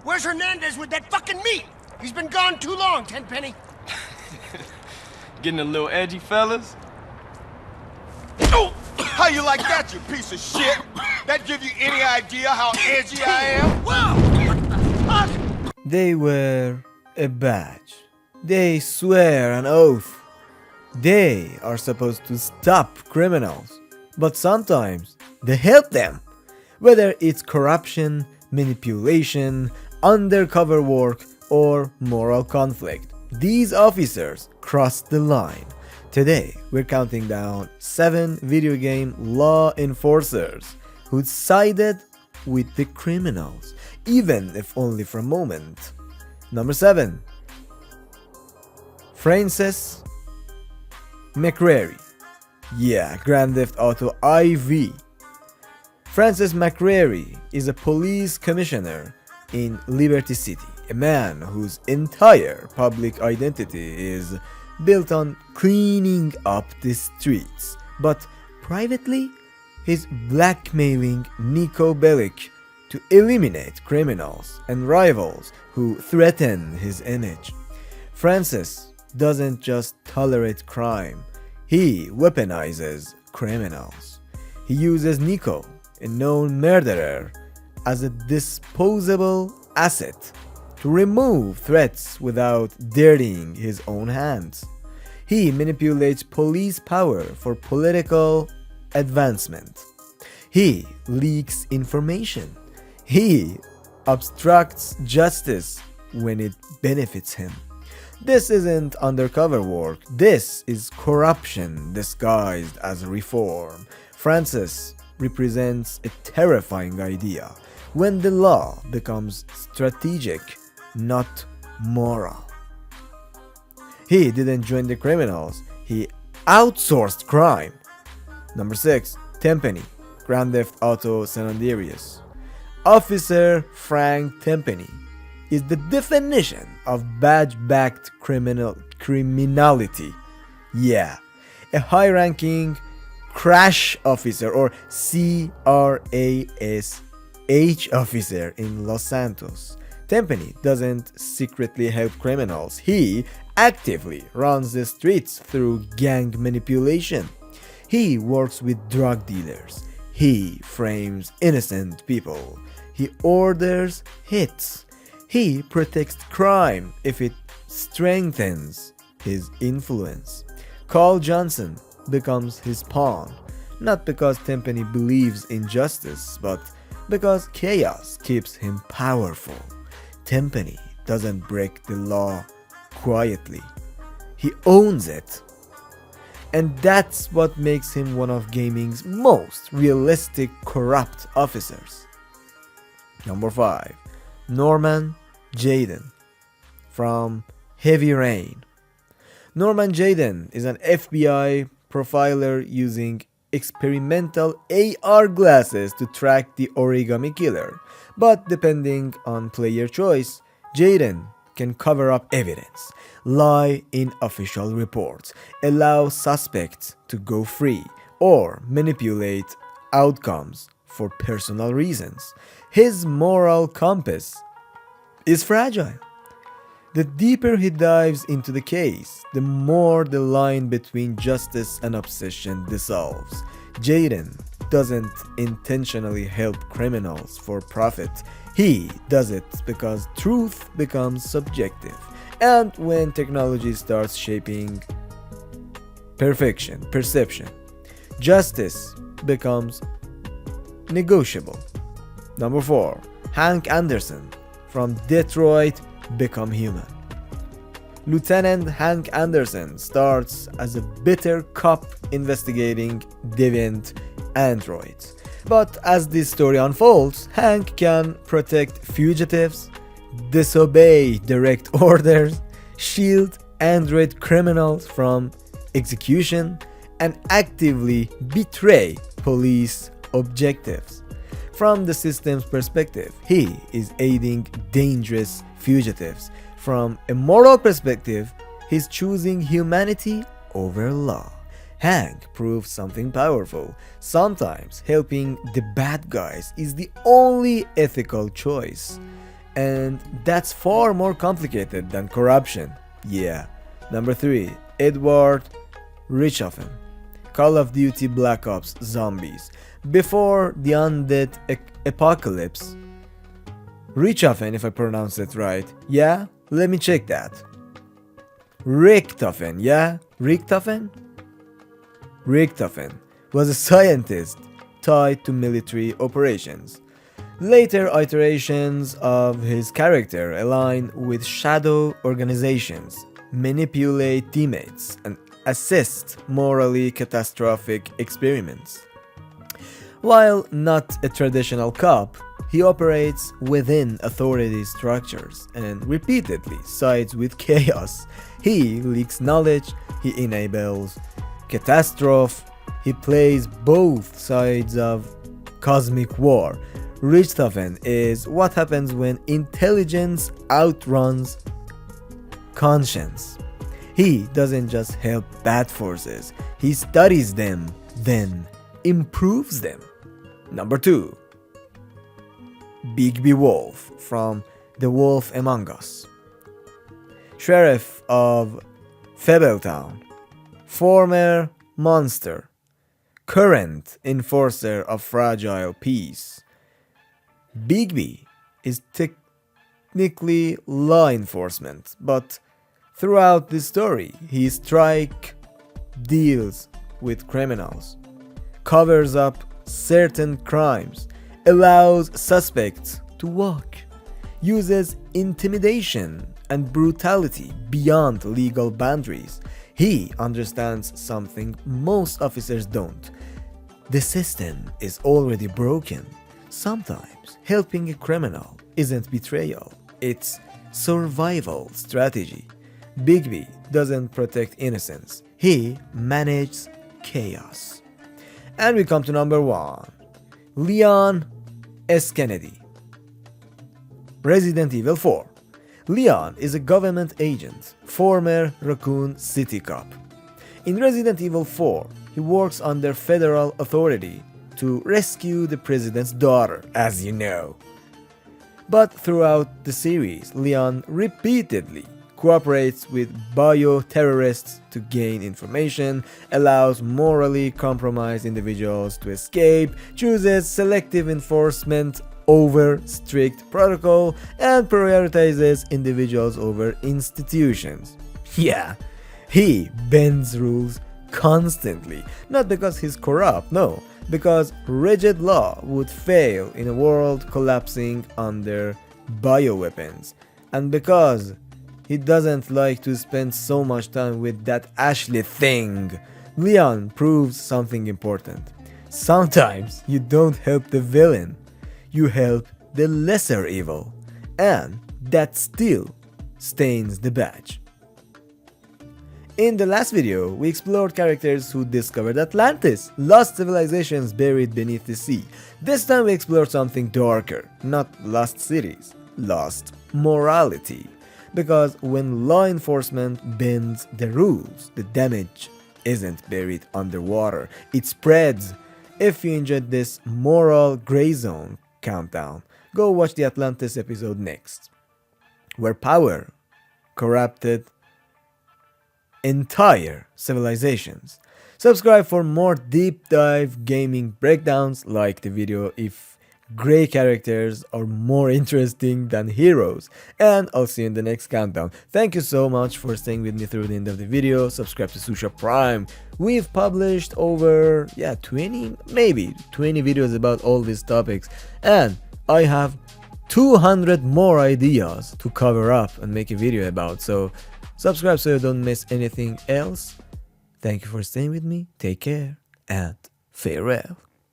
Where's Hernandez with that fucking meat? He's been gone too long, Tenpenny. Getting a little edgy, fellas? Oh, how you like that, you piece of shit? That give you any idea how edgy I am? Whoa! They wear a badge. They swear an oath. They are supposed to stop criminals, but sometimes they help them. Whether it's corruption, manipulation, undercover work, or moral conflict, these officers cross the line. Today, we're counting down 7 video game law enforcers who sided with the criminals, even if only for a moment. Number 7. Francis McCrary. Yeah, Grand Theft Auto IV. Francis McCrary is a police commissioner in Liberty City, a man whose entire public identity is built on cleaning up the streets, but privately, he's blackmailing Nico Bellic to eliminate criminals and rivals who threaten his image. Francis doesn't just tolerate crime, he weaponizes criminals. He uses Nico, a known murderer, as a disposable asset to remove threats without dirtying his own hands. He manipulates police power for political advancement. He leaks information. He obstructs justice when it benefits him. This isn't undercover work, this is corruption disguised as reform. Francis represents a terrifying idea when the law becomes strategic, not moral. He didn't join the criminals, he outsourced crime. Number 6. Tenpenny, Grand Theft Auto San Andreas. Officer Frank Tenpenny is the definition of badge-backed criminality. Yeah, a high-ranking crash officer or CRASH officer in Los Santos. Tenpenny doesn't secretly help criminals, he actively runs the streets through gang manipulation. He works with drug dealers, he frames innocent people, he orders hits, he protects crime if it strengthens his influence. Carl Johnson becomes his pawn, not because Tenpenny believes in justice, but because chaos keeps him powerful. Tenpenny doesn't break the law quietly, he owns it. And that's what makes him one of gaming's most realistic corrupt officers. Number 5. Norman Jayden from Heavy Rain. Norman Jayden is an FBI profiler using experimental AR glasses to track the origami killer. But depending on player choice, Jayden can cover up evidence, lie in official reports, allow suspects to go free, or manipulate outcomes for personal reasons. His moral compass is fragile. The deeper he dives into the case, the more the line between justice and obsession dissolves. Jayden doesn't intentionally help criminals for profit. He does it because truth becomes subjective. And when technology starts shaping perception, justice becomes negotiable. Number 4. Hank Anderson from Detroit Become Human. Lieutenant Hank Anderson starts as a bitter cop investigating deviant androids. But as this story unfolds, Hank can protect fugitives, disobey direct orders, shield android criminals from execution, and actively betray police objectives. From the system's perspective, he is aiding dangerous fugitives. From a moral perspective, he's choosing humanity over law. Hank proves something powerful. Sometimes helping the bad guys is the only ethical choice. And that's far more complicated than corruption. Yeah. Number 3. Edward Richthofen. Call of Duty Black Ops Zombies. Before the undead apocalypse. Richthofen, if I pronounce it right. Yeah? Let me check that. Richthofen, yeah? Richthofen? Richthofen was a scientist tied to military operations. Later iterations of his character align with shadow organizations, manipulate teammates, and assist morally catastrophic experiments. While not a traditional cop, he operates within authority structures and repeatedly sides with chaos. He leaks knowledge, he enables catastrophe, he plays both sides of cosmic war. Richthofen is what happens when intelligence outruns conscience. He doesn't just help bad forces, he studies them, then improves them. Number 2. Bigby Wolf from The Wolf Among Us. Sheriff of Fabeltown, former monster, current enforcer of fragile peace. Bigby is technically law enforcement, but throughout the story he deals with criminals, covers up certain crimes, allows suspects to walk, uses intimidation and brutality beyond legal boundaries. He understands something most officers don't. The system is already broken. Sometimes helping a criminal isn't betrayal, it's survival strategy. Bigby doesn't protect innocence, he manages chaos. And we come to number 1. Leon S. Kennedy. Resident Evil 4. Leon is a government agent, former Raccoon City cop. In Resident Evil 4, he works under federal authority to rescue the president's daughter, as you know. But throughout the series, Leon repeatedly cooperates with bioterrorists to gain information, allows morally compromised individuals to escape, chooses selective enforcement over strict protocol, and prioritizes individuals over institutions. Yeah, he bends rules constantly, not because he's corrupt, no, because rigid law would fail in a world collapsing under bioweapons, and because he doesn't like to spend so much time with that Ashley thing. Leon proves something important. Sometimes you don't help the villain, you help the lesser evil, and that still stains the badge. In the last video, we explored characters who discovered Atlantis, lost civilizations buried beneath the sea. This time we explored something darker, not lost cities, lost morality. Because when law enforcement bends the rules, the damage isn't buried underwater, it spreads. If you enjoyed this moral gray zone countdown, go watch the Atlantis episode next, where power corrupted entire civilizations. Subscribe for more deep dive gaming breakdowns, like the video if gray characters are more interesting than heroes, and I'll see you in the next countdown. Thank you so much for staying with me through the end of the video. Subscribe to Susha Prime. We've published over 20 videos about all these topics, and I have 200 more ideas to cover up and make a video about, so subscribe so you don't miss anything else. Thank you for staying with me, take care, and farewell.